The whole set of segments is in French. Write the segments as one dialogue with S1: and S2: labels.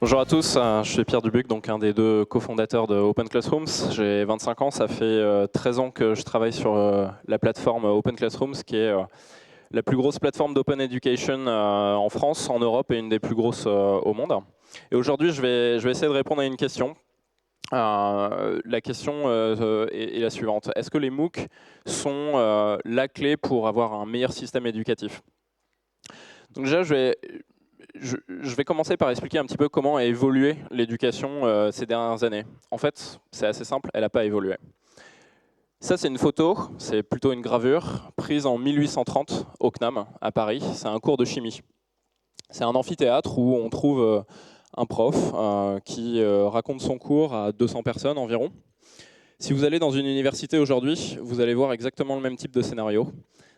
S1: Bonjour à tous, je suis Pierre Dubuc, donc un des deux cofondateurs de Open Classrooms. J'ai 25 ans, ça fait 13 ans que je travaille sur la plateforme Open Classrooms, qui est la plus grosse plateforme d'open education en France, en Europe et une des plus grosses au monde. Et aujourd'hui, je vais essayer de répondre à une question. La question est la suivante. Est-ce que les MOOC sont la clé pour avoir un meilleur système éducatif? Donc déjà, je vais commencer par expliquer un petit peu comment a évolué l'éducation ces dernières années. En fait, c'est assez simple, elle n'a pas évolué. Ça, c'est une photo, c'est plutôt une gravure, prise en 1830 au CNAM, à Paris. C'est un cours de chimie. C'est un amphithéâtre où on trouve un prof qui raconte son cours à 200 personnes environ. Si vous allez dans une université aujourd'hui, vous allez voir exactement le même type de scénario.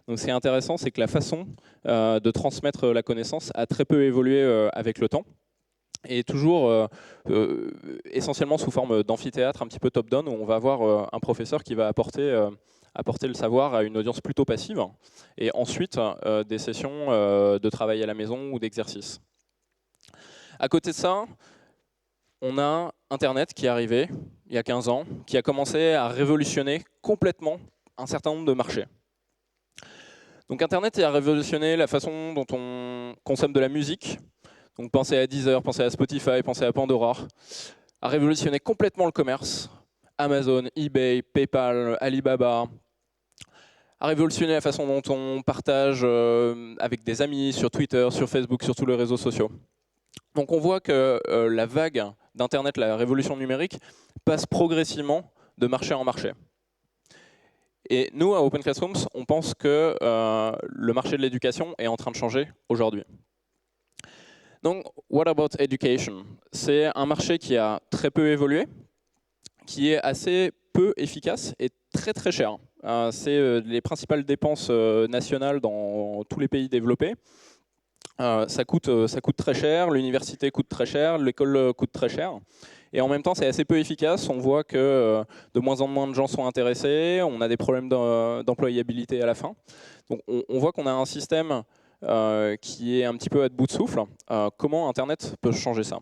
S1: Donc ce qui est intéressant, c'est que la façon de transmettre la connaissance a très peu évolué avec le temps, et toujours essentiellement sous forme d'amphithéâtre un petit peu top-down, où on va avoir un professeur qui va apporter le savoir à une audience plutôt passive, et ensuite des sessions de travail à la maison ou d'exercice. À côté de ça, on a Internet qui est arrivé il y a 15 ans, qui a commencé à révolutionner complètement un certain nombre de marchés. Donc Internet a révolutionné la façon dont on consomme de la musique. Donc pensez à Deezer, pensez à Spotify, pensez à Pandora. A révolutionné complètement le commerce. Amazon, eBay, PayPal, Alibaba. A révolutionné la façon dont on partage avec des amis sur Twitter, sur Facebook, sur tous les réseaux sociaux. Donc on voit que la vague d'Internet, la révolution numérique, passe progressivement de marché en marché. Et nous, à Open Classrooms, on pense que le marché de l'éducation est en train de changer aujourd'hui. Donc, what about education? C'est un marché qui a très peu évolué, qui est assez peu efficace et très très cher. C'est les principales dépenses nationales dans tous les pays développés. Ça coûte très cher, l'université coûte très cher, l'école coûte très cher. Et en même temps, c'est assez peu efficace. On voit que de moins en moins de gens sont intéressés. On a des problèmes d'employabilité à la fin. Donc, on voit qu'on a un système qui est un petit peu à bout de souffle. Comment Internet peut changer ça?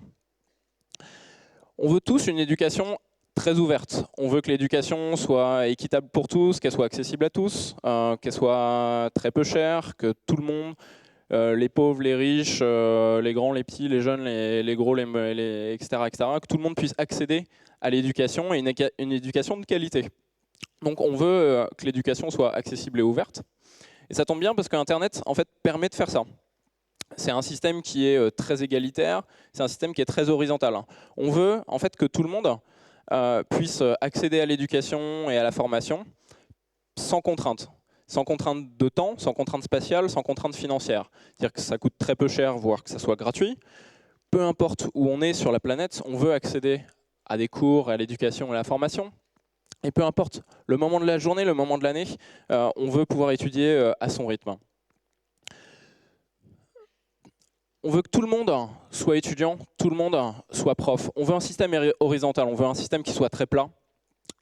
S1: On veut tous une éducation très ouverte. On veut que l'éducation soit équitable pour tous, qu'elle soit accessible à tous, qu'elle soit très peu chère, que tout le monde, les pauvres, les riches, les grands, les petits, les jeunes, les gros, etc., que tout le monde puisse accéder à l'éducation et une éducation de qualité. Donc on veut que l'éducation soit accessible et ouverte. Et ça tombe bien parce qu'Internet en fait, permet de faire ça. C'est un système qui est très égalitaire, c'est un système qui est très horizontal. On veut en fait que tout le monde puisse accéder à l'éducation et à la formation sans contrainte. Sans contrainte de temps, sans contrainte spatiale, sans contrainte financière. C'est-à-dire que ça coûte très peu cher, voire que ça soit gratuit. Peu importe où on est sur la planète, on veut accéder à des cours, à l'éducation et à la formation. Et peu importe le moment de la journée, le moment de l'année, on veut pouvoir étudier à son rythme. On veut que tout le monde soit étudiant, tout le monde soit prof. On veut un système horizontal, on veut un système qui soit très plat.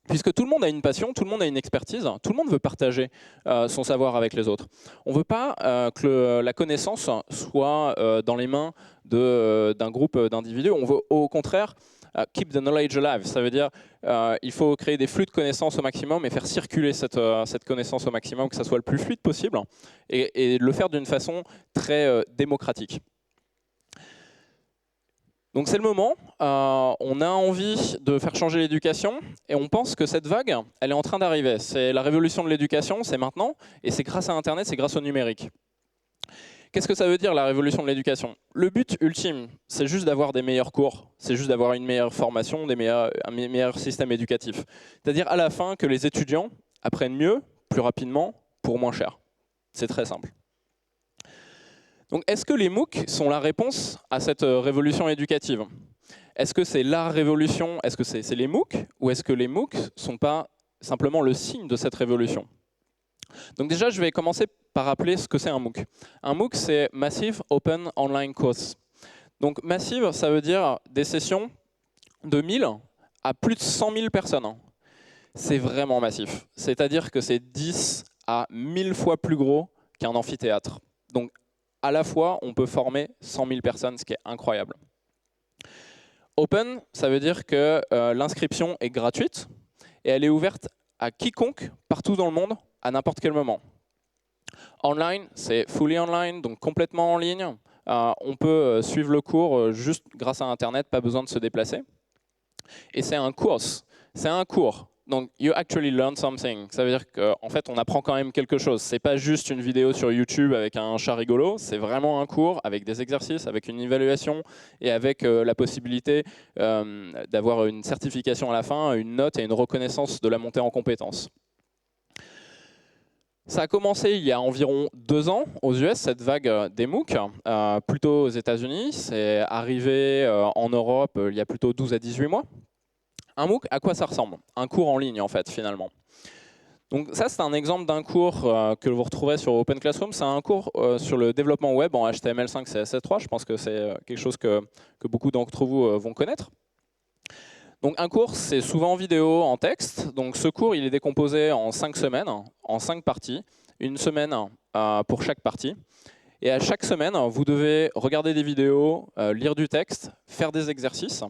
S1: Puisque tout le monde a une passion, tout le monde a une expertise, tout le monde veut partager son savoir avec les autres. On ne veut pas que la connaissance soit dans les mains d'un groupe d'individus. On veut au contraire keep the knowledge alive. Ça veut dire il faut créer des flux de connaissances au maximum et faire circuler cette connaissance au maximum, que ça soit le plus fluide possible, et le faire d'une façon très démocratique. Donc c'est le moment, on a envie de faire changer l'éducation et on pense que cette vague, elle est en train d'arriver. C'est la révolution de l'éducation, c'est maintenant, et c'est grâce à Internet, c'est grâce au numérique. Qu'est-ce que ça veut dire la révolution de l'éducation? Le but ultime, c'est juste d'avoir des meilleurs cours, c'est juste d'avoir une meilleure formation, un meilleur système éducatif. C'est-à-dire à la fin que les étudiants apprennent mieux, plus rapidement, pour moins cher. C'est très simple. Donc, est-ce que les MOOC sont la réponse à cette révolution éducative? Est-ce que c'est la révolution? Est-ce que c'est les MOOC? Ou est-ce que les MOOC ne sont pas simplement le signe de cette révolution? Donc déjà, je vais commencer par rappeler ce que c'est un MOOC. Un MOOC, c'est Massive Open Online Course. Donc massive, ça veut dire des sessions de 1000 à plus de 100 000 personnes. C'est vraiment massif. C'est-à-dire que c'est 10 à 1000 fois plus gros qu'un amphithéâtre. Donc à la fois, on peut former 100 000 personnes, ce qui est incroyable. Open, ça veut dire que l'inscription est gratuite et elle est ouverte à quiconque, partout dans le monde, à n'importe quel moment. Online, c'est fully online, donc complètement en ligne. On peut suivre le cours juste grâce à Internet, pas besoin de se déplacer. Et c'est un course, c'est un cours. Donc, you actually learn something. Ça veut dire qu'en fait, on apprend quand même quelque chose. C'est pas juste une vidéo sur YouTube avec un chat rigolo. C'est vraiment un cours avec des exercices, avec une évaluation et avec la possibilité d'avoir une certification à la fin, une note et une reconnaissance de la montée en compétences. Ça a commencé il y a environ 2 ans aux US, cette vague des MOOC, plutôt aux États-Unis. C'est arrivé en Europe il y a plutôt 12 à 18 mois. Un MOOC, à quoi ça ressemble? Un cours en ligne, en fait, finalement. Donc ça, c'est un exemple d'un cours que vous retrouverez sur Open Classroom. C'est un cours sur le développement web en HTML5, CSS3. Je pense que c'est quelque chose que beaucoup d'entre vous vont connaître. Donc un cours, c'est souvent en vidéo, en texte. Donc ce cours, il est décomposé en 5 semaines, en 5 parties. Une semaine pour chaque partie. Et à chaque semaine, vous devez regarder des vidéos, lire du texte, faire des exercices.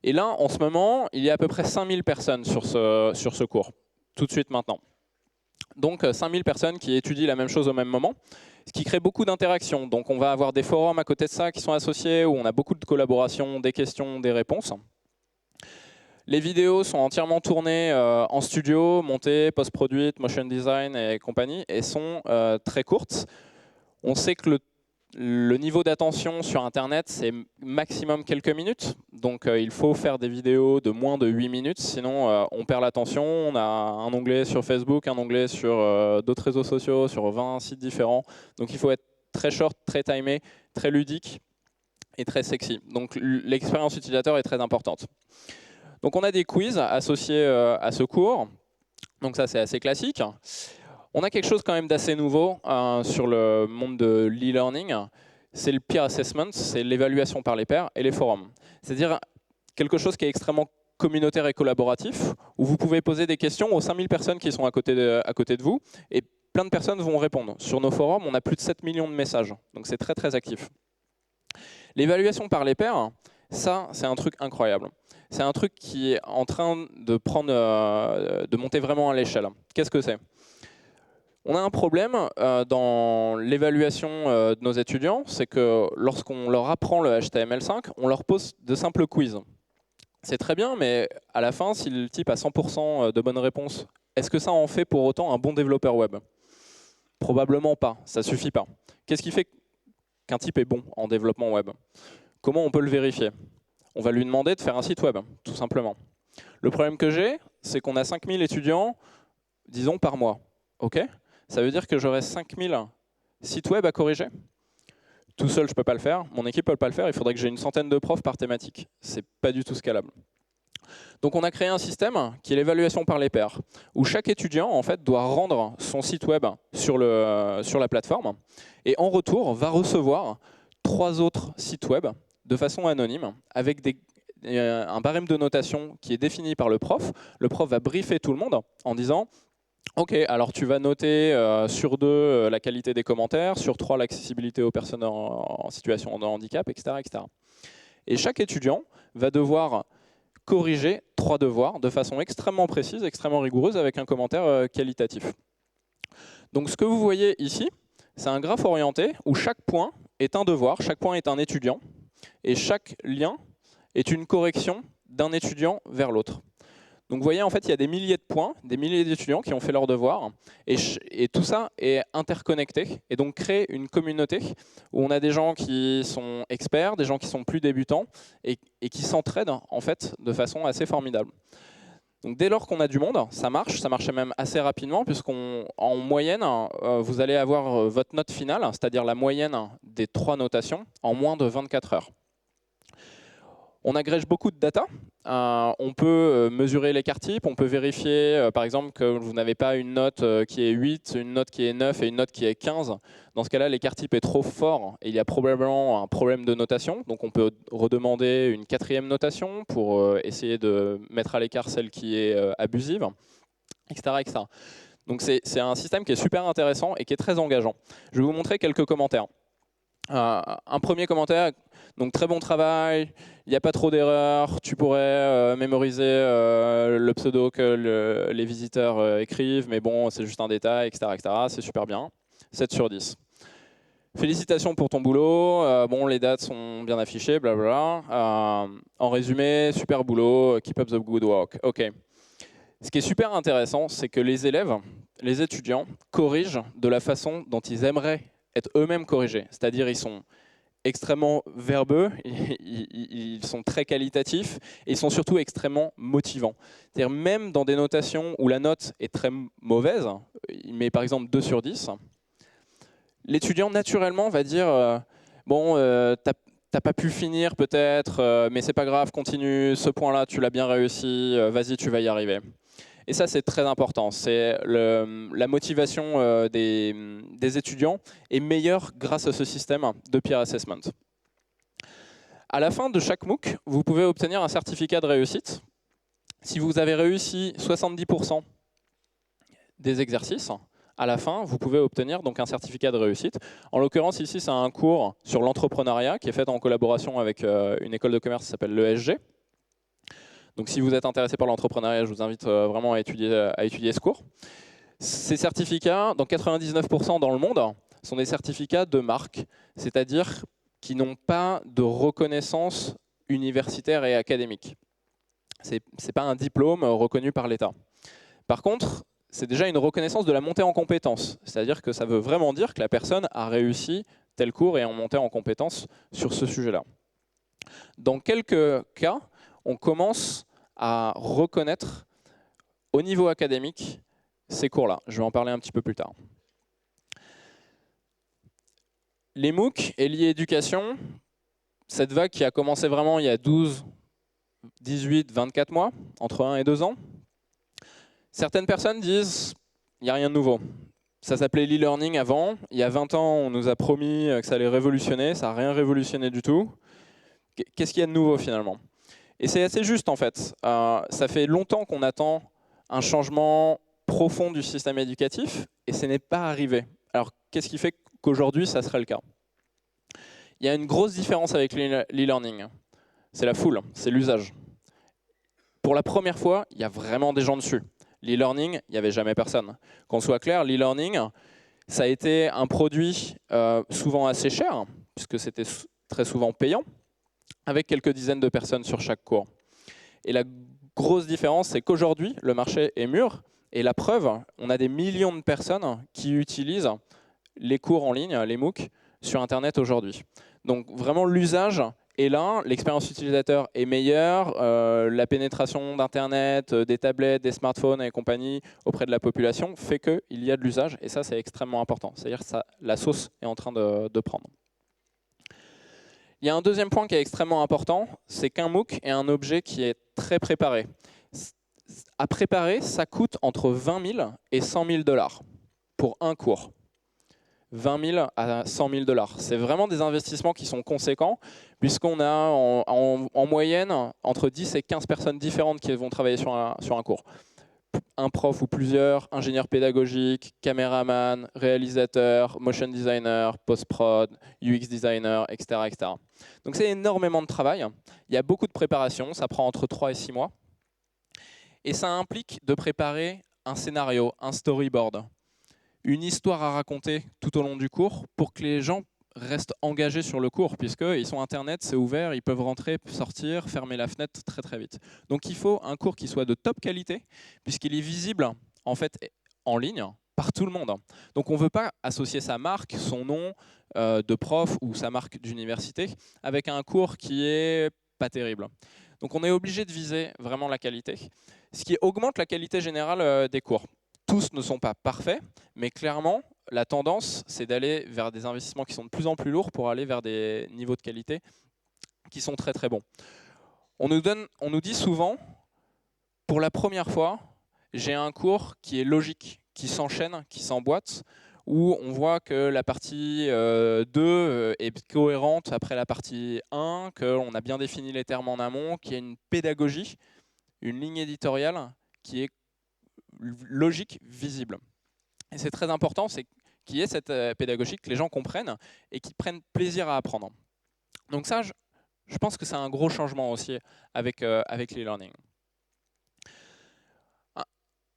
S1: Et là, en ce moment, il y a à peu près 5000 personnes sur ce cours, tout de suite maintenant. Donc 5000 personnes qui étudient la même chose au même moment, ce qui crée beaucoup d'interactions. Donc on va avoir des forums à côté de ça qui sont associés, où on a beaucoup de collaborations, des questions, des réponses. Les vidéos sont entièrement tournées en studio, montées, post-produites, motion design et compagnie, et sont très courtes. On sait que le niveau d'attention sur Internet, c'est maximum quelques minutes. Donc il faut faire des vidéos de moins de 8 minutes, sinon on perd l'attention. On a un onglet sur Facebook, un onglet sur d'autres réseaux sociaux, sur 20 sites différents. Donc il faut être très short, très timé, très ludique et très sexy. Donc l'expérience utilisateur est très importante. Donc on a des quiz associés à ce cours. Donc ça, c'est assez classique. On a quelque chose quand même d'assez nouveau sur le monde de l'e-learning. C'est le peer assessment, c'est l'évaluation par les pairs et les forums. C'est-à-dire quelque chose qui est extrêmement communautaire et collaboratif, où vous pouvez poser des questions aux 5000 personnes qui sont à côté de vous, et plein de personnes vont répondre. Sur nos forums, on a plus de 7 millions de messages, donc c'est très très actif. L'évaluation par les pairs, ça, c'est un truc incroyable. C'est un truc qui est en train de monter vraiment à l'échelle. Qu'est-ce que c'est? On a un problème dans l'évaluation de nos étudiants, c'est que lorsqu'on leur apprend le HTML5, on leur pose de simples quiz. C'est très bien, mais à la fin, si le type a 100% de bonnes réponses, est-ce que ça en fait pour autant un bon développeur web? Probablement pas, ça ne suffit pas. Qu'est-ce qui fait qu'un type est bon en développement web? Comment on peut le vérifier? On va lui demander de faire un site web, tout simplement. Le problème que j'ai, c'est qu'on a 5000 étudiants, disons, par mois. OK ? Ça veut dire que j'aurai 5000 sites web à corriger. Tout seul, je ne peux pas le faire. Mon équipe ne peut pas le faire. Il faudrait que j'ai une centaine de profs par thématique. Ce n'est pas du tout scalable. Donc on a créé un système qui est l'évaluation par les pairs, où chaque étudiant en fait, doit rendre son site web sur la plateforme, et en retour va recevoir 3 autres sites web de façon anonyme, avec un barème de notation qui est défini par le prof. Le prof va briefer tout le monde en disant « Ok, alors tu vas noter sur 2 la qualité des commentaires, sur 3 l'accessibilité aux personnes en situation de handicap, etc., etc. » Et chaque étudiant va devoir corriger 3 devoirs de façon extrêmement précise, extrêmement rigoureuse, avec un commentaire qualitatif. Donc ce que vous voyez ici, c'est un graphe orienté où chaque point est un devoir, chaque point est un étudiant, et chaque lien est une correction d'un étudiant vers l'autre. Donc vous voyez, en fait, il y a des milliers de points, des milliers d'étudiants qui ont fait leurs devoirs, et tout ça est interconnecté, et donc crée une communauté où on a des gens qui sont experts, des gens qui sont plus débutants, et qui s'entraident en fait de façon assez formidable. Donc dès lors qu'on a du monde, ça marche même assez rapidement, puisqu'en moyenne, vous allez avoir votre note finale, c'est-à-dire la moyenne des 3 notations, en moins de 24 heures. On agrège beaucoup de data. On peut mesurer l'écart type, on peut vérifier par exemple que vous n'avez pas une note qui est 8, une note qui est 9 et une note qui est 15. Dans ce cas-là, l'écart type est trop fort et il y a probablement un problème de notation. Donc on peut redemander une 4e notation pour essayer de mettre à l'écart celle qui est abusive, etc., etc. Donc c'est un système qui est super intéressant et qui est très engageant. Je vais vous montrer quelques commentaires. Un premier commentaire, donc très bon travail, il n'y a pas trop d'erreurs, tu pourrais mémoriser le pseudo que les visiteurs écrivent, mais bon, c'est juste un détail, etc. etc. C'est super bien, 7 sur 10. Félicitations pour ton boulot, bon, les dates sont bien affichées, blablabla. En résumé, super boulot, keep up the good work. Ok. Ce qui est super intéressant, c'est que les élèves, les étudiants, corrigent de la façon dont ils aimeraient être eux-mêmes corrigés. C'est-à-dire ils sont extrêmement verbeux, ils sont très qualitatifs et ils sont surtout extrêmement motivants. C'est-à-dire même dans des notations où la note est très mauvaise, il met par exemple 2 sur 10, l'étudiant naturellement va dire bon, t'as pas pu finir peut-être, mais c'est pas grave, continue, ce point-là tu l'as bien réussi, vas-y tu vas y arriver. Et ça, c'est très important. C'est la motivation des étudiants est meilleure grâce à ce système de peer assessment. À la fin de chaque MOOC, vous pouvez obtenir un certificat de réussite. Si vous avez réussi 70% des exercices, à la fin, vous pouvez obtenir donc un certificat de réussite. En l'occurrence, ici, c'est un cours sur l'entrepreneuriat qui est fait en collaboration avec une école de commerce qui s'appelle l'ESG. Donc si vous êtes intéressé par l'entrepreneuriat, je vous invite vraiment à étudier ce cours. Ces certificats, dans 99% dans le monde, sont des certificats de marque, c'est-à-dire qui n'ont pas de reconnaissance universitaire et académique. Ce n'est pas un diplôme reconnu par l'État. Par contre, c'est déjà une reconnaissance de la montée en compétences, c'est-à-dire que ça veut vraiment dire que la personne a réussi tel cours et est montée en compétences sur ce sujet-là. Dans quelques cas, on commence à reconnaître au niveau académique ces cours-là. Je vais en parler un petit peu plus tard. Les MOOC et l'e-éducation, cette vague qui a commencé vraiment il y a 12, 18, 24 mois, entre 1 et 2 ans, certaines personnes disent il n'y a rien de nouveau. Ça s'appelait l'e-learning avant. Il y a 20 ans, on nous a promis que ça allait révolutionner. Ça n'a rien révolutionné du tout. Qu'est-ce qu'il y a de nouveau finalement? Et c'est assez juste en fait. Ça fait longtemps qu'on attend un changement profond du système éducatif et ce n'est pas arrivé. Alors qu'est-ce qui fait qu'aujourd'hui ça serait le cas? Il y a une grosse différence avec l'e-learning. C'est la foule, c'est l'usage. Pour la première fois, il y a vraiment des gens dessus. L'e-learning, il n'y avait jamais personne. Qu'on soit clair, l'e-learning, ça a été un produit souvent assez cher, puisque c'était très souvent payant, avec quelques dizaines de personnes sur chaque cours. Et la grosse différence, c'est qu'aujourd'hui, le marché est mûr, et la preuve, on a des millions de personnes qui utilisent les cours en ligne, les MOOC, sur Internet aujourd'hui. Donc vraiment, l'usage est là, l'expérience utilisateur est meilleure, la pénétration d'Internet, des tablettes, des smartphones et compagnie auprès de la population fait qu'il y a de l'usage, et ça, c'est extrêmement important. C'est-à-dire que la sauce est en train de prendre. Il y a un deuxième point qui est extrêmement important, c'est qu'un MOOC est un objet qui est très préparé. À préparer, ça coûte entre 20 000 et 100 000 $ pour un cours. 20 000 à 100 000 $. C'est vraiment des investissements qui sont conséquents, puisqu'on a en moyenne entre 10 et 15 personnes différentes qui vont travailler sur un cours. Un prof ou plusieurs, ingénieurs pédagogiques, caméraman, réalisateur, motion designer, post-prod, UX designer, etc., etc. Donc c'est énormément de travail. Il y a beaucoup de préparation, ça prend entre 3 et 6 mois. Et ça implique de préparer un scénario, un storyboard, une histoire à raconter tout au long du cours pour que les gens restent engagés sur le cours, puisqu'ils sont Internet, c'est ouvert, ils peuvent rentrer, sortir, fermer la fenêtre très très vite. Donc il faut un cours qui soit de top qualité, puisqu'il est visible en fait en ligne par tout le monde. Donc on ne veut pas associer sa marque, son nom de prof ou sa marque d'université avec un cours qui est pas terrible. Donc on est obligé de viser vraiment la qualité, ce qui augmente la qualité générale des cours. Tous ne sont pas parfaits, mais clairement, la tendance, c'est d'aller vers des investissements qui sont de plus en plus lourds pour aller vers des niveaux de qualité qui sont très très bons. On nous dit souvent, pour la première fois, j'ai un cours qui est logique, qui s'enchaîne, qui s'emboîte, où on voit que la partie 2 est cohérente après la partie 1, qu'on a bien défini les termes en amont, qu'il y a une pédagogie, une ligne éditoriale qui est logique, visible. Et c'est très important, c'est qu'il y ait cette pédagogie, que les gens comprennent et qu'ils prennent plaisir à apprendre. Donc ça, je pense que c'est un gros changement aussi avec l'e-learning.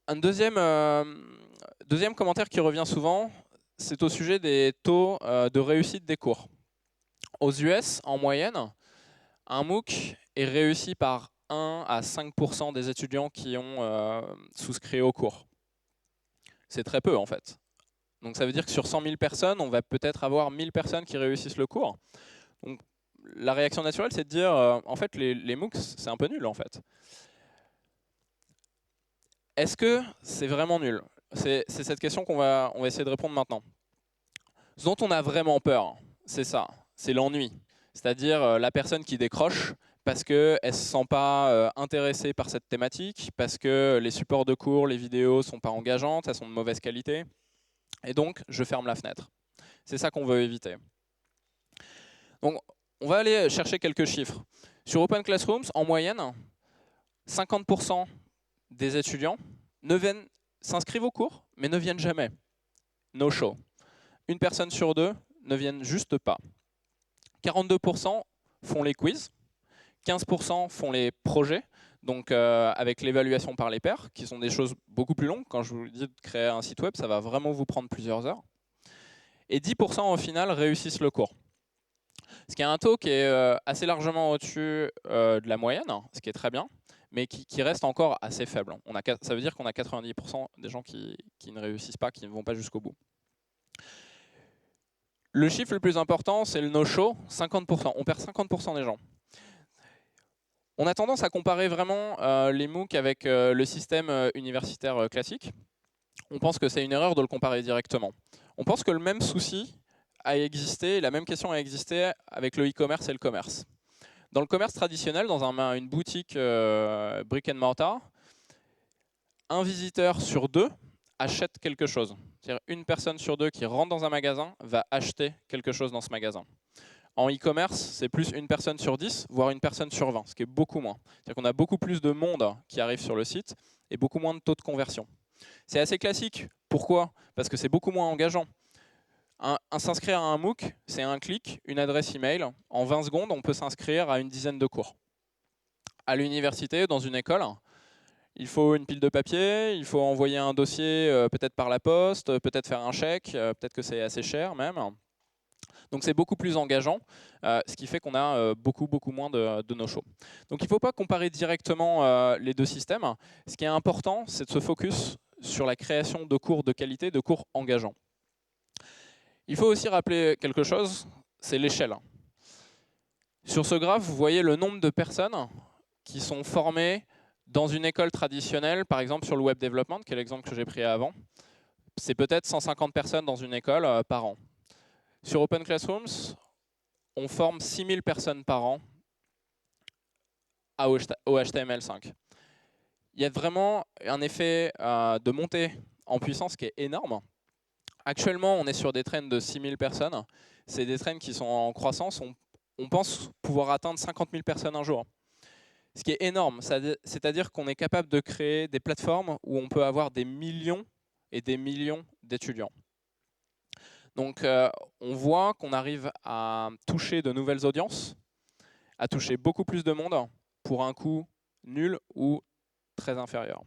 S1: Un deuxième commentaire qui revient souvent, c'est au sujet des taux de réussite des cours. Aux US, en moyenne, un MOOC est réussi par 1 à 5% des étudiants qui ont souscrit au cours. C'est très peu en fait. Donc ça veut dire que sur 100 000 personnes, on va peut-être avoir 1000 personnes qui réussissent le cours. Donc la réaction naturelle, c'est de dire, en fait, les MOOCs, c'est un peu nul en fait. Est-ce que c'est vraiment nul? C'est cette question qu'on va essayer de répondre maintenant. Ce dont on a vraiment peur, c'est ça, c'est l'ennui. C'est-à-dire la personne qui décroche parce qu'elle ne se sent pas intéressée par cette thématique, parce que les supports de cours, les vidéos ne sont pas engageantes, elles sont de mauvaise qualité, et donc je ferme la fenêtre. C'est ça qu'on veut éviter. Donc on va aller chercher quelques chiffres. Sur Open Classrooms, en moyenne, 50% des étudiants s'inscrivent au cours, mais ne viennent jamais. No show. Une personne sur deux ne viennent juste pas. 42% font les quiz, 15% font les projets, donc avec l'évaluation par les pairs, qui sont des choses beaucoup plus longues. Quand je vous dis de créer un site web, ça va vraiment vous prendre plusieurs heures. Et 10% au final réussissent le cours. Ce qui est un taux qui est assez largement au-dessus de la moyenne, ce qui est très bien, mais qui reste encore assez faible. Ça veut dire qu'on a 90% des gens qui ne réussissent pas, qui ne vont pas jusqu'au bout. Le chiffre le plus important, c'est le no-show, 50%. On perd 50% des gens. On a tendance à comparer vraiment les MOOC avec le système universitaire classique. On pense que c'est une erreur de le comparer directement. On pense que le même souci a existé, la même question a existé avec le e-commerce et le commerce. Dans le commerce traditionnel, dans une boutique brick and mortar, un visiteur sur deux achète quelque chose. C'est-à-dire une personne sur deux qui rentre dans un magasin va acheter quelque chose dans ce magasin. En e-commerce, c'est plus une personne sur 10, voire une personne sur 20, ce qui est beaucoup moins. C'est-à-dire qu'on a beaucoup plus de monde qui arrive sur le site et beaucoup moins de taux de conversion. C'est assez classique. Pourquoi? Parce que c'est beaucoup moins engageant. S'inscrire à un MOOC, c'est un clic, une adresse email. En 20 secondes, on peut s'inscrire à une dizaine de cours. À l'université, dans une école, il faut une pile de papier, il faut envoyer un dossier peut-être par la poste, peut-être faire un chèque, peut-être que c'est assez cher même. Donc c'est beaucoup plus engageant, ce qui fait qu'on a beaucoup moins de no-show. Donc il ne faut pas comparer directement les deux systèmes. Ce qui est important, c'est de se focus sur la création de cours de qualité, de cours engageants. Il faut aussi rappeler quelque chose, c'est l'échelle. Sur ce graphe, vous voyez le nombre de personnes qui sont formées dans une école traditionnelle, par exemple sur le web development, qui est l'exemple que j'ai pris avant. C'est peut-être 150 personnes dans une école par an. Sur Open Classrooms, on forme 6000 personnes par an au HTML5. Il y a vraiment un effet de montée en puissance qui est énorme. Actuellement, on est sur des trains de 6000 personnes. C'est des trains qui sont en croissance. On pense pouvoir atteindre 50 000 personnes un jour. Ce qui est énorme, c'est-à-dire qu'on est capable de créer des plateformes où on peut avoir des millions et des millions d'étudiants. Donc on voit qu'on arrive à toucher de nouvelles audiences, à toucher beaucoup plus de monde pour un coût nul ou très inférieur.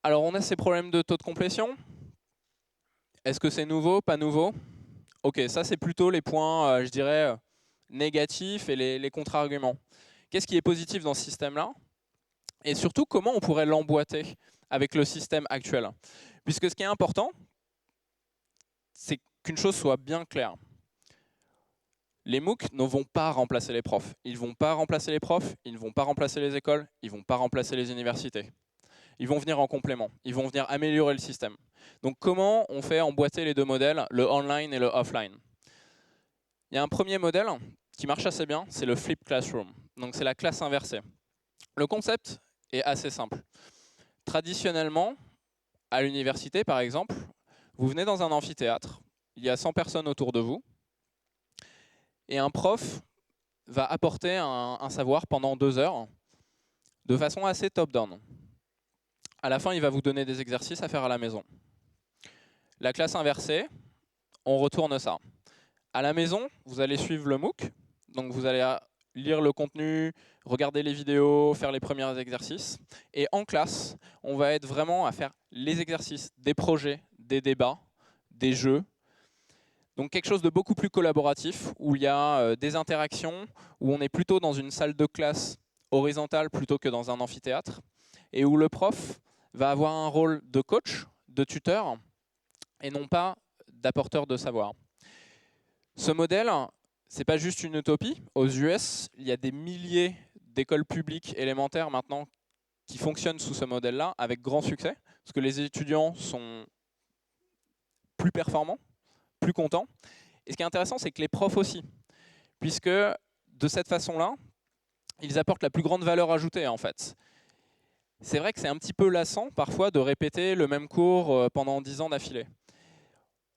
S1: Alors on a ces problèmes de taux de complétion. Est-ce que c'est nouveau, pas nouveau? Ok, ça c'est plutôt les points, je dirais, négatifs et les contre-arguments. Qu'est-ce qui est positif dans ce système-là? Et surtout, comment on pourrait l'emboîter avec le système actuel? Puisque ce qui est important, c'est qu'une chose soit bien claire. Les MOOC ne vont pas remplacer les profs. Ils ne vont pas remplacer les profs, ils ne vont pas remplacer les écoles, ils ne vont pas remplacer les universités. Ils vont venir en complément, ils vont venir améliorer le système. Donc comment on fait emboîter les deux modèles, le online et le offline? Il y a un premier modèle qui marche assez bien, c'est le Flip Classroom. Donc c'est la classe inversée. Le concept est assez simple. Traditionnellement, à l'université par exemple, vous venez dans un amphithéâtre, il y a 100 personnes autour de vous, et un prof va apporter un savoir pendant 2 heures de façon assez top-down. À la fin, il va vous donner des exercices à faire à la maison. La classe inversée, on retourne ça. À la maison, vous allez suivre le MOOC. Donc vous allez lire le contenu, regarder les vidéos, faire les premiers exercices. Et en classe, on va être vraiment à faire les exercices, des projets, des débats, des jeux. Donc quelque chose de beaucoup plus collaboratif, où il y a des interactions, où on est plutôt dans une salle de classe horizontale plutôt que dans un amphithéâtre, et où le prof va avoir un rôle de coach, de tuteur, et non pas d'apporteur de savoir. Ce modèle, ce n'est pas juste une utopie. Aux US, il y a des milliers d'écoles publiques élémentaires maintenant qui fonctionnent sous ce modèle-là, avec grand succès, parce que les étudiants sont plus performants, plus contents. Et ce qui est intéressant, c'est que les profs aussi, puisque de cette façon-là, ils apportent la plus grande valeur ajoutée en fait. C'est vrai que c'est un petit peu lassant parfois de répéter le même cours pendant 10 ans d'affilée.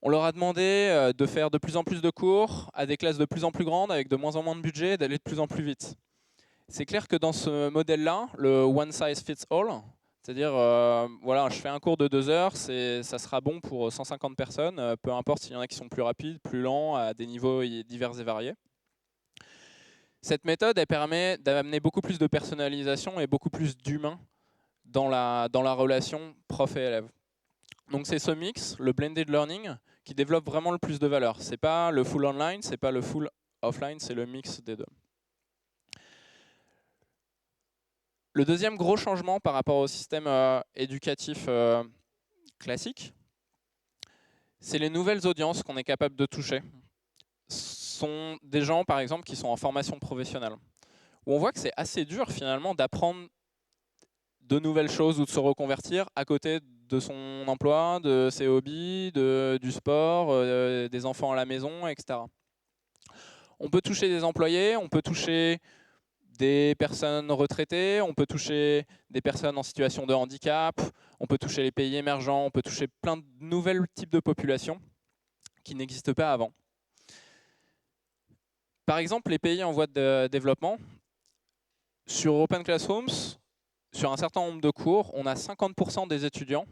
S1: On leur a demandé de faire de plus en plus de cours à des classes de plus en plus grandes, avec de moins en moins de budget, d'aller de plus en plus vite. C'est clair que dans ce modèle-là, le one size fits all, c'est-à-dire, voilà, je fais un cours de 2 heures, ça sera bon pour 150 personnes, peu importe s'il y en a qui sont plus rapides, plus lents, à des niveaux divers et variés. Cette méthode, elle permet d'amener beaucoup plus de personnalisation et beaucoup plus d'humain dans la relation prof et élève. Donc c'est ce mix, le blended learning, qui développe vraiment le plus de valeur. Ce n'est pas le full online, ce n'est pas le full offline, c'est le mix des deux. Le deuxième gros changement par rapport au système éducatif classique, c'est les nouvelles audiences qu'on est capable de toucher. Ce sont des gens, par exemple, qui sont en formation professionnelle, où on voit que c'est assez dur finalement d'apprendre de nouvelles choses ou de se reconvertir à côté de son emploi, de ses hobbies, du sport, des enfants à la maison, etc. On peut toucher des employés, on peut toucher des personnes retraitées, on peut toucher des personnes en situation de handicap, on peut toucher les pays émergents, on peut toucher plein de nouveaux types de populations qui n'existent pas avant. Par exemple, les pays en voie de développement, sur Open Classrooms, sur un certain nombre de cours, on a 50% des étudiants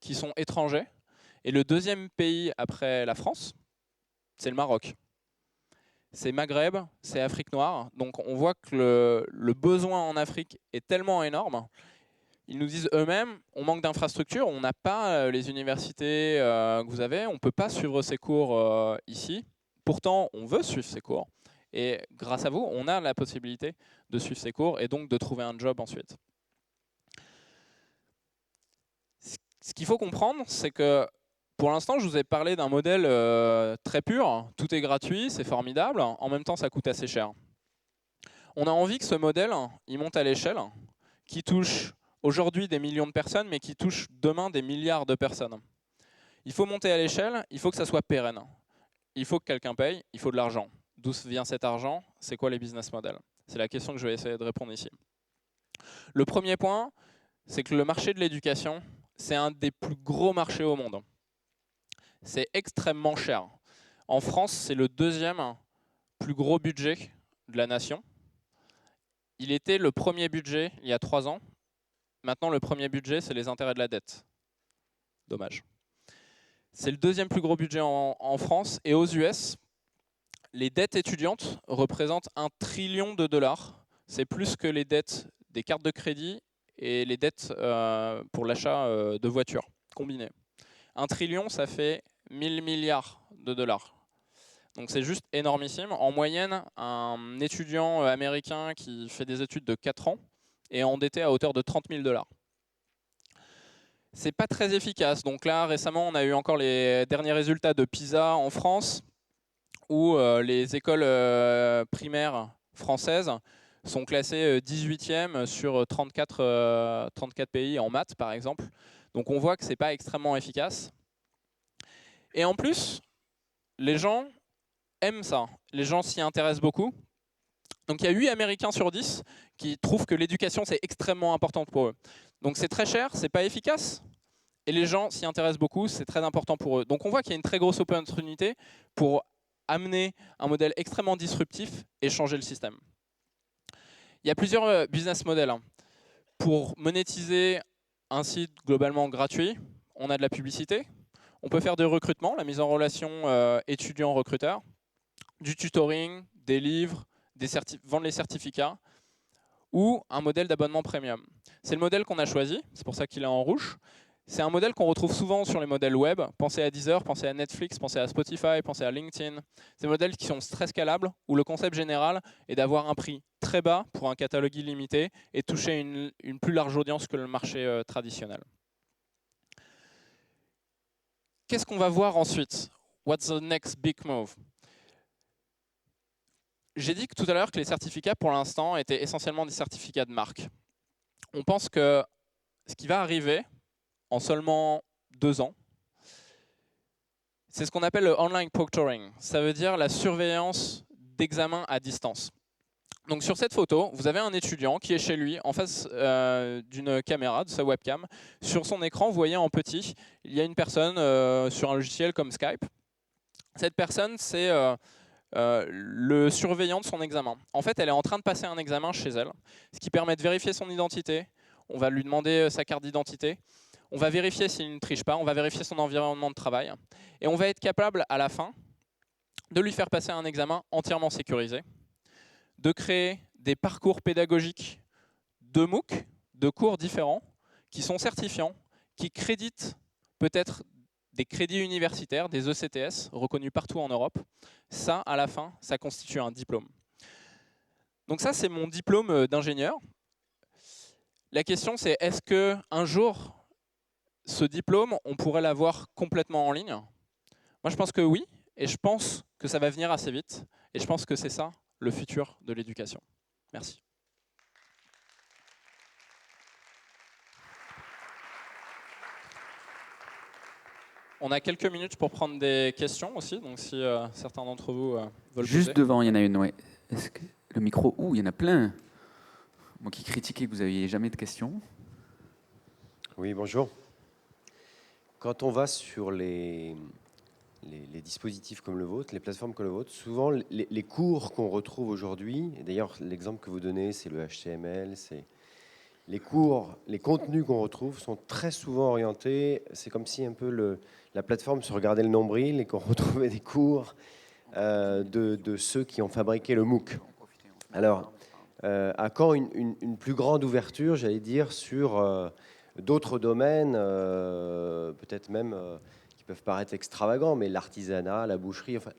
S1: qui sont étrangers. Et le deuxième pays après la France, c'est le Maroc. C'est Maghreb, c'est Afrique noire. Donc on voit que le besoin en Afrique est tellement énorme. Ils nous disent eux-mêmes, on manque d'infrastructures, on n'a pas les universités que vous avez, on ne peut pas suivre ces cours ici. Pourtant, on veut suivre ces cours. Et grâce à vous, on a la possibilité de suivre ces cours et donc de trouver un job ensuite. Ce qu'il faut comprendre, c'est que pour l'instant, je vous ai parlé d'un modèle très pur. Tout est gratuit, c'est formidable. En même temps, ça coûte assez cher. On a envie que ce modèle, il monte à l'échelle, qui touche aujourd'hui des millions de personnes, mais qui touche demain des milliards de personnes. Il faut monter à l'échelle, il faut que ça soit pérenne. Il faut que quelqu'un paye, il faut de l'argent. D'où vient cet argent? C'est quoi les business models? C'est la question que je vais essayer de répondre ici. Le premier point, c'est que le marché de l'éducation, c'est un des plus gros marchés au monde. C'est extrêmement cher. En France, c'est le deuxième plus gros budget de la nation. Il était le premier budget il y a 3 ans. Maintenant, le premier budget, c'est les intérêts de la dette. Dommage. C'est le deuxième plus gros budget en France. Et aux US, les dettes étudiantes représentent $1 trillion. C'est plus que les dettes des cartes de crédit et les dettes pour l'achat de voitures combinées. 1 trillion, ça fait 1000 milliards de dollars. Donc c'est juste énormissime. En moyenne, un étudiant américain qui fait des études de 4 ans est endetté à hauteur de 30 000 $. C'est pas très efficace. Donc là, récemment, on a eu encore les derniers résultats de PISA en France, où les écoles primaires françaises sont classées 18e sur 34 pays en maths, par exemple. Donc on voit que c'est pas extrêmement efficace. Et en plus, les gens aiment ça. Les gens s'y intéressent beaucoup. Donc il y a 8 Américains sur 10 qui trouvent que l'éducation, c'est extrêmement important pour eux. Donc c'est très cher, c'est pas efficace, et les gens s'y intéressent beaucoup, c'est très important pour eux. Donc on voit qu'il y a une très grosse opportunité pour amener un modèle extrêmement disruptif et changer le système. Il y a plusieurs business models pour monétiser un site globalement gratuit, on a de la publicité, on peut faire du recrutement, la mise en relation étudiant-recruteur, du tutoring, des livres, vendre les certificats, ou un modèle d'abonnement premium. C'est le modèle qu'on a choisi, c'est pour ça qu'il est en rouge. C'est un modèle qu'on retrouve souvent sur les modèles web. Pensez à Deezer, pensez à Netflix, pensez à Spotify, pensez à LinkedIn. C'est des modèles qui sont très scalables, où le concept général est d'avoir un prix très bas pour un catalogue illimité et toucher une plus large audience que le marché traditionnel. Qu'est-ce qu'on va voir ensuite? What's the next big move? J'ai dit tout à l'heure que les certificats, pour l'instant, étaient essentiellement des certificats de marque. On pense que ce qui va arriver en seulement 2 ans, c'est ce qu'on appelle le online proctoring. Ça veut dire la surveillance d'examen à distance. Donc sur cette photo, vous avez un étudiant qui est chez lui, en face d'une caméra, de sa webcam. Sur son écran, vous voyez en petit, il y a une personne sur un logiciel comme Skype. Cette personne, c'est le surveillant de son examen. En fait, elle est en train de passer un examen chez elle, ce qui permet de vérifier son identité. On va lui demander sa carte d'identité. On va vérifier s'il ne triche pas, on va vérifier son environnement de travail. Et on va être capable, à la fin, de lui faire passer un examen entièrement sécurisé, de créer des parcours pédagogiques de MOOC, de cours différents, qui sont certifiants, qui créditent peut-être des crédits universitaires, des ECTS, reconnus partout en Europe. Ça, à la fin, ça constitue un diplôme. Donc ça, c'est mon diplôme d'ingénieur. La question, c'est est-ce qu'un jour, ce diplôme, on pourrait l'avoir complètement en ligne? Moi, je pense que oui, et je pense que ça va venir assez vite. Et je pense que c'est ça, le futur de l'éducation. Merci. On a quelques minutes pour prendre des questions aussi, donc si certains d'entre vous veulent
S2: Juste
S1: poser.
S2: devant, il y en a une, ouais. Est-ce que le micro, il y en a plein. Moi qui critiquais que vous n'aviez jamais de questions.
S3: Oui, bonjour. Quand on va sur les dispositifs comme le vôtre, les plateformes comme le vôtre, souvent les cours qu'on retrouve aujourd'hui, et d'ailleurs l'exemple que vous donnez, c'est le HTML, c'est les cours, les contenus qu'on retrouve sont très souvent orientés, c'est comme si un peu la plateforme se regardait le nombril et qu'on retrouvait des cours de ceux qui ont fabriqué le MOOC. Alors, à quand une plus grande ouverture, j'allais dire, sur d'autres domaines, peut-être même qui peuvent paraître extravagants, mais l'artisanat, la boucherie, enfin,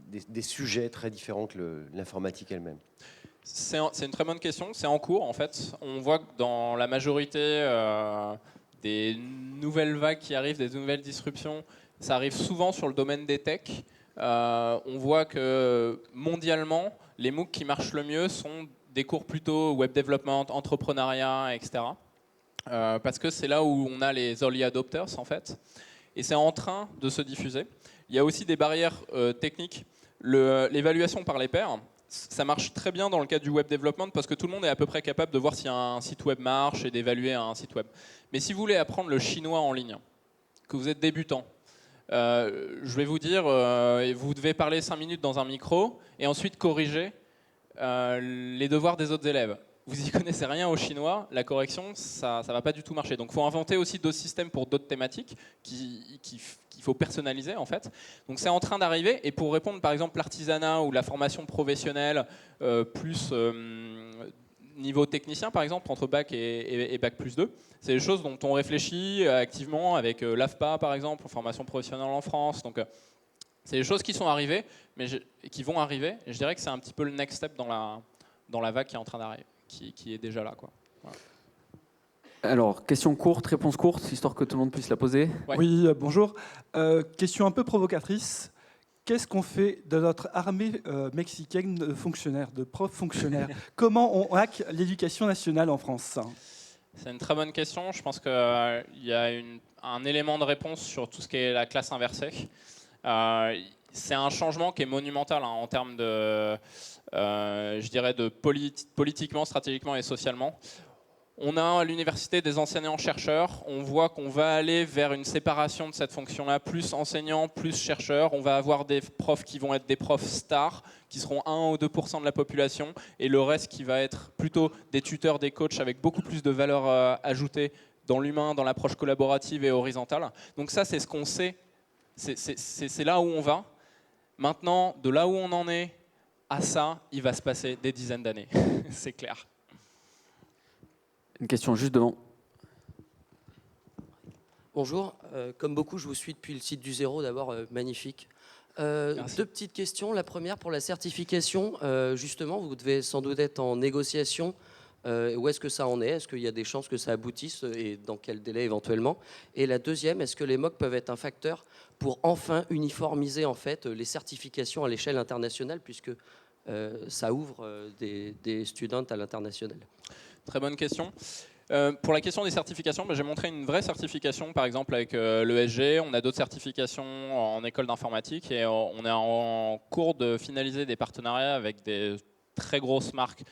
S3: des sujets très différents que l'informatique elle-même.
S1: C'est une très bonne question, c'est en cours en fait. On voit que dans la majorité des nouvelles vagues qui arrivent, des nouvelles disruptions, ça arrive souvent sur le domaine des techs. On voit que mondialement, les MOOC qui marchent le mieux sont des cours plutôt web development, entrepreneuriat, etc. Parce que c'est là où on a les early adopters en fait. Et c'est en train de se diffuser. Il y a aussi des barrières techniques. L'évaluation par les pairs, ça marche très bien dans le cadre du web development parce que tout le monde est à peu près capable de voir si un site web marche et d'évaluer un site web. Mais si vous voulez apprendre le chinois en ligne, que vous êtes débutant, je vais vous dire, vous devez parler 5 minutes dans un micro et ensuite corriger les devoirs des autres élèves. Vous n'y connaissez rien au chinois, la correction, ça ne va pas du tout marcher. Donc il faut inventer aussi d'autres systèmes pour d'autres thématiques qu'il faut personnaliser en fait. Donc c'est en train d'arriver. Et pour répondre par exemple l'artisanat ou la formation professionnelle plus niveau technicien par exemple, entre bac et bac plus 2, c'est des choses dont on réfléchit activement avec l'AFPA par exemple, formation professionnelle en France. Donc c'est des choses qui sont arrivées, mais qui vont arriver. Et je dirais que c'est un petit peu le next step dans la vague qui est en train d'arriver. Qui est déjà là, quoi. Voilà.
S2: Alors, question courte, réponse courte, histoire que tout le monde puisse la poser.
S1: Ouais.
S4: Oui, bonjour. Question un peu provocatrice. Qu'est-ce qu'on fait de notre armée mexicaine de fonctionnaires, de profs fonctionnaires? Comment on hack l'éducation nationale en France?
S1: C'est une très bonne question. Je pense qu'il y a un élément de réponse sur tout ce qui est la classe inversée. C'est un changement qui est monumental en termes de, je dirais, de politiquement, stratégiquement et socialement. On a à l'université des enseignants-chercheurs. On voit qu'on va aller vers une séparation de cette fonction-là, plus enseignants, plus chercheurs. On va avoir des profs qui vont être des profs stars, qui seront 1 ou 2% de la population, et le reste qui va être plutôt des tuteurs, des coachs avec beaucoup plus de valeur ajoutée dans l'humain, dans l'approche collaborative et horizontale. Donc ça, c'est ce qu'on sait, c'est là où on va. Maintenant, de là où on en est à ça, il va se passer des dizaines d'années, c'est clair.
S2: Une question juste devant.
S5: Bonjour, comme beaucoup, je vous suis depuis le site du Zéro, d'abord magnifique.
S1: Merci.
S5: Deux petites questions. La première pour la certification, justement, vous devez sans doute être en négociation. Où est-ce que ça en est? Est-ce qu'il y a des chances que ça aboutisse et dans quel délai éventuellement? Et la deuxième, est-ce que les MOOC peuvent être un facteur pour enfin uniformiser en fait les certifications à l'échelle internationale, puisque ça ouvre des students à l'international?
S1: Très bonne question. Pour la question des certifications, j'ai montré une vraie certification, par exemple avec l'ESG. On a d'autres certifications en école d'informatique et on est en cours de finaliser des partenariats avec des très grosses marques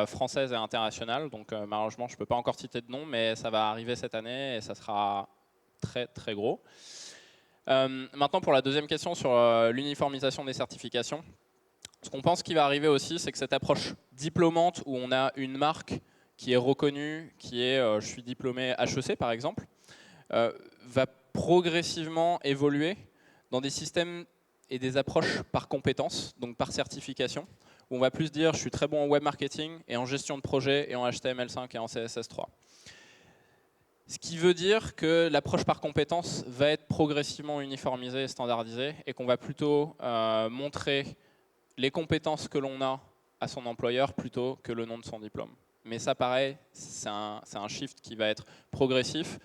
S1: françaises et internationales. Donc malheureusement, je ne peux pas encore citer de nom, mais ça va arriver cette année et ça sera très très gros. Maintenant, pour la deuxième question sur l'uniformisation des certifications, ce qu'on pense qui va arriver aussi, c'est que cette approche diplômante où on a une marque qui est reconnue, qui est je suis diplômé HEC par exemple, va progressivement évoluer dans des systèmes et des approches par compétences, donc par certification, où on va plus dire je suis très bon en web marketing et en gestion de projet et en HTML5 et en CSS3. Ce qui veut dire que l'approche par compétences va être progressivement uniformisée et standardisée et qu'on va plutôt montrer les compétences que l'on a à son employeur plutôt que le nom de son diplôme. Mais ça, pareil, c'est un shift qui va être progressif,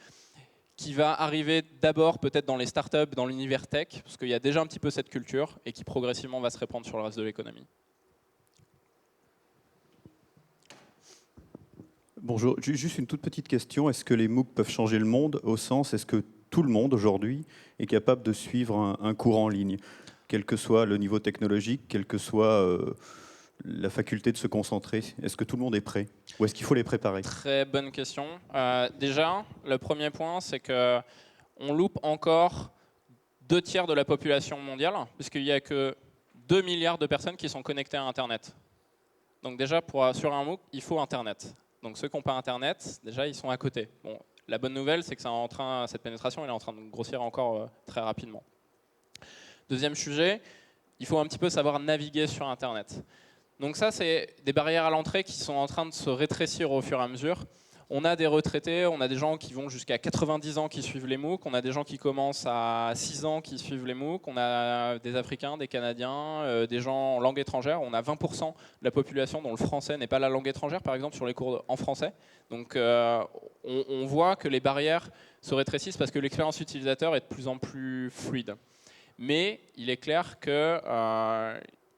S1: qui va arriver d'abord peut-être dans les startups, dans l'univers tech, parce qu'il y a déjà un petit peu cette culture, et qui progressivement va se répandre sur le reste de l'économie.
S6: Bonjour, juste une toute petite question. Est-ce que les MOOC peuvent changer le monde au sens, est-ce que tout le monde aujourd'hui est capable de suivre un cours en ligne, quel que soit le niveau technologique, quelle que soit la faculté de se concentrer? Est-ce que tout le monde est prêt? Ou est-ce qu'il faut les préparer?
S1: Très bonne question. Déjà, le premier point, c'est qu'on loupe encore 2/3 de la population mondiale, puisqu'il n'y a que 2 milliards de personnes qui sont connectées à Internet. Donc déjà, sur un MOOC, il faut Internet. Donc ceux qui n'ont pas Internet, déjà, ils sont à côté. Bon, la bonne nouvelle, c'est que cette pénétration elle est en train de grossir encore très rapidement. Deuxième sujet, il faut un petit peu savoir naviguer sur Internet. Donc ça, c'est des barrières à l'entrée qui sont en train de se rétrécir au fur et à mesure. On a des retraités, on a des gens qui vont jusqu'à 90 ans qui suivent les MOOC, on a des gens qui commencent à 6 ans qui suivent les MOOC, on a des Africains, des Canadiens, des gens en langue étrangère. On a 20% de la population dont le français n'est pas la langue étrangère, par exemple, sur les cours en français. Donc on voit que les barrières se rétrécissent parce que l'expérience utilisateur est de plus en plus fluide. Mais il est clair que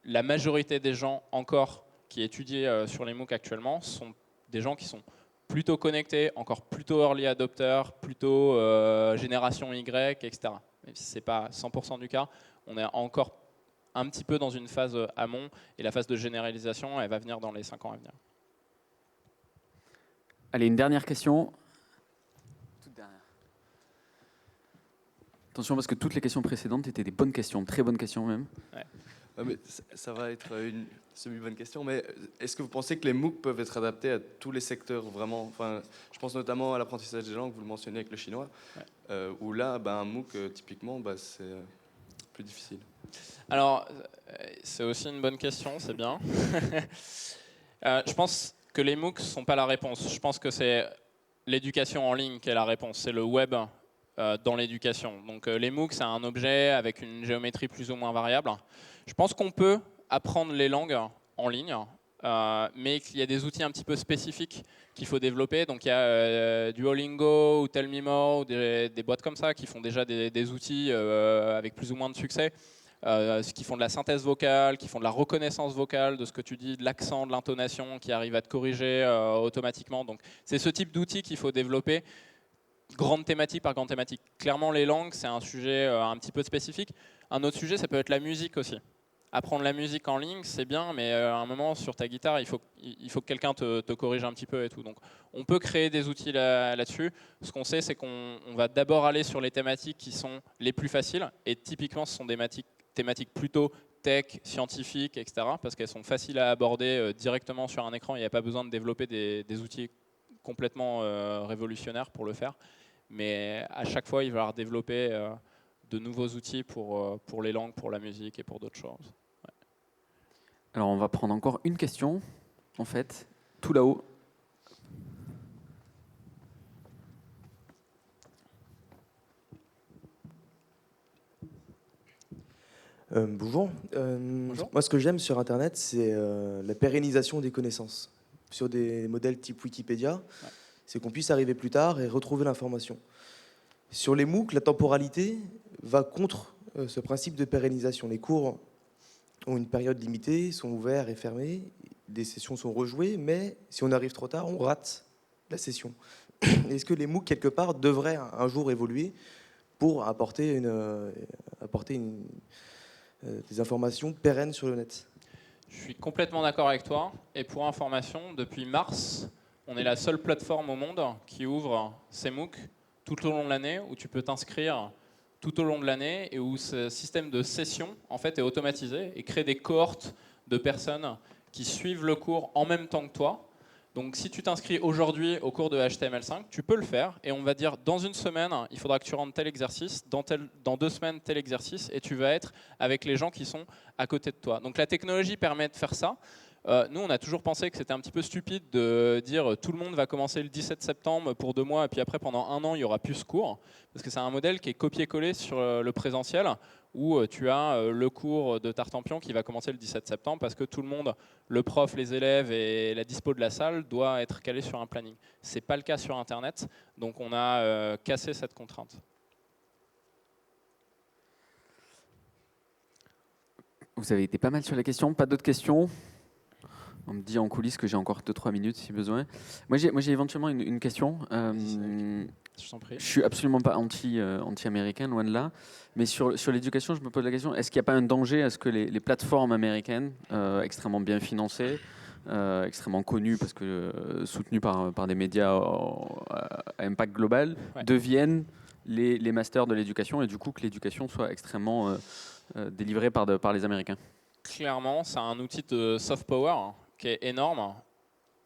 S1: la majorité des gens encore qui étudient sur les MOOC actuellement sont des gens qui sont plutôt connectés, encore plutôt early adopters, plutôt génération Y, etc. Même si ce n'est pas 100% du cas, on est encore un petit peu dans une phase amont et la phase de généralisation, elle va venir dans les 5 ans à venir.
S2: Allez, une dernière question. Toute dernière. Attention parce que toutes les questions précédentes étaient des bonnes questions, très bonnes questions même.
S1: Ouais.
S7: Mais ça va être une semi-bonne question, mais est-ce que vous pensez que les MOOC peuvent être adaptés à tous les secteurs vraiment? Enfin, je pense notamment à l'apprentissage des langues, vous le mentionnez avec le chinois, où là, un MOOC, typiquement, c'est plus difficile.
S1: Alors, c'est aussi une bonne question, c'est bien. Je pense que les MOOC ne sont pas la réponse. Je pense que c'est l'éducation en ligne qui est la réponse. C'est le web dans l'éducation. Donc les MOOC, c'est un objet avec une géométrie plus ou moins variable. Je pense qu'on peut apprendre les langues en ligne, mais qu'il y a des outils un petit peu spécifiques qu'il faut développer. Donc il y a Duolingo ou Tell Me More, ou des boîtes comme ça qui font déjà des outils avec plus ou moins de succès, qui font de la synthèse vocale, qui font de la reconnaissance vocale de ce que tu dis, de l'accent, de l'intonation, qui arrivent à te corriger automatiquement. Donc c'est ce type d'outils qu'il faut développer. Grande thématique par grande thématique. Clairement, les langues, c'est un sujet un petit peu spécifique. Un autre sujet, ça peut être la musique aussi. Apprendre la musique en ligne, c'est bien, mais à un moment, sur ta guitare, il faut que quelqu'un te corrige un petit peu et tout. Donc, on peut créer des outils là-dessus. Ce qu'on sait, c'est qu'on va d'abord aller sur les thématiques qui sont les plus faciles. Et typiquement, ce sont des thématiques plutôt tech, scientifiques, etc. Parce qu'elles sont faciles à aborder directement sur un écran. Il n'y a pas besoin de développer des outils complètement révolutionnaire pour le faire. Mais à chaque fois, il va falloir développer de nouveaux outils pour les langues, pour la musique et pour d'autres choses.
S2: Alors, on va prendre encore une question, en fait, tout là-haut.
S8: Bonjour. Moi, ce que j'aime sur Internet, c'est la pérennisation des connaissances. Sur des modèles type Wikipédia, c'est qu'on puisse arriver plus tard et retrouver l'information. Sur les MOOC, la temporalité va contre ce principe de pérennisation. Les cours ont une période limitée, sont ouverts et fermés, des sessions sont rejouées, mais si on arrive trop tard, on rate la session. Est-ce que les MOOC, quelque part, devraient un jour évoluer pour apporter des informations pérennes sur le net?
S1: Je suis complètement d'accord avec toi. Et pour information, depuis mars, on est la seule plateforme au monde qui ouvre ses MOOC tout au long de l'année, où tu peux t'inscrire tout au long de l'année et où ce système de session en fait, est automatisé et crée des cohortes de personnes qui suivent le cours en même temps que toi. Donc si tu t'inscris aujourd'hui au cours de HTML5, tu peux le faire et on va dire dans une semaine, il faudra que tu rendes tel exercice, dans 2 semaines tel exercice et tu vas être avec les gens qui sont à côté de toi. Donc la technologie permet de faire ça. Nous, on a toujours pensé que c'était un petit peu stupide de dire tout le monde va commencer le 17 septembre pour 2 mois et puis après pendant 1 an, il n'y aura plus ce cours. Parce que c'est un modèle qui est copié-collé sur le présentiel où tu as le cours de Tartampion qui va commencer le 17 septembre parce que tout le monde, le prof, les élèves et la dispo de la salle doit être calé sur un planning. Ce n'est pas le cas sur Internet, donc on a cassé cette contrainte.
S2: Vous avez été pas mal sur la question, pas d'autres questions? On me dit en coulisses que j'ai encore 2-3 minutes si besoin. Moi, j'ai éventuellement une question.
S1: Je t'en prie.
S2: Je suis absolument pas anti-américain, loin de là. Mais sur l'éducation, je me pose la question, est-ce qu'il n'y a pas un danger à ce que les plateformes américaines, extrêmement bien financées, extrêmement connues parce que soutenues par des médias à impact global, deviennent les masters de l'éducation et du coup que l'éducation soit extrêmement délivrée par les Américains?
S1: Clairement, c'est un outil de soft power qui est énorme,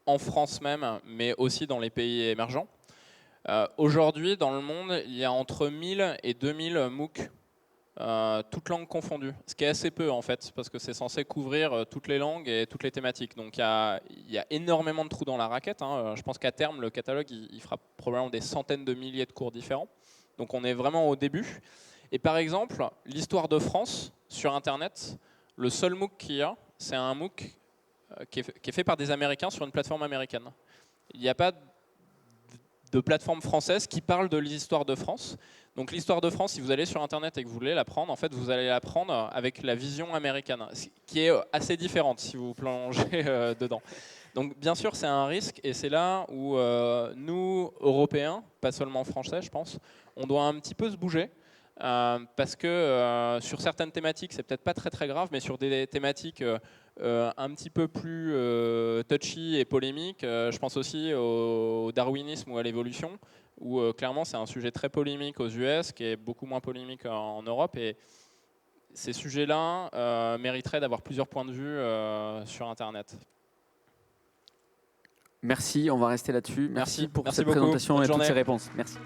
S1: en France même, mais aussi dans les pays émergents. Aujourd'hui, dans le monde, il y a entre 1000 et 2000 MOOC, toutes langues confondues, ce qui est assez peu en fait, parce que c'est censé couvrir toutes les langues et toutes les thématiques. Donc il y a énormément de trous dans la raquette. Je pense qu'à terme, le catalogue, il fera probablement des centaines de milliers de cours différents. Donc on est vraiment au début. Et par exemple, l'histoire de France sur Internet, le seul MOOC qu'il y a, c'est un MOOC qui est fait par des Américains sur une plateforme américaine. Il n'y a pas de plateforme française qui parle de l'histoire de France. Donc l'histoire de France, si vous allez sur Internet et que vous voulez l'apprendre, en fait, vous allez l'apprendre avec la vision américaine, qui est assez différente si vous plongez dedans. Donc bien sûr, c'est un risque et c'est là où nous, Européens, pas seulement Français, je pense, on doit un petit peu se bouger. Parce que sur certaines thématiques, c'est peut-être pas très très grave, mais sur des thématiques un petit peu plus touchy et polémiques, je pense aussi au darwinisme ou à l'évolution, où clairement c'est un sujet très polémique aux US, qui est beaucoup moins polémique en Europe, et ces sujets-là mériteraient d'avoir plusieurs points de vue sur Internet.
S2: Merci, on va rester là-dessus. Merci pour cette
S1: beaucoup.
S2: présentation
S1: Bonne
S2: et toutes
S1: journée.
S2: ces réponses. Merci.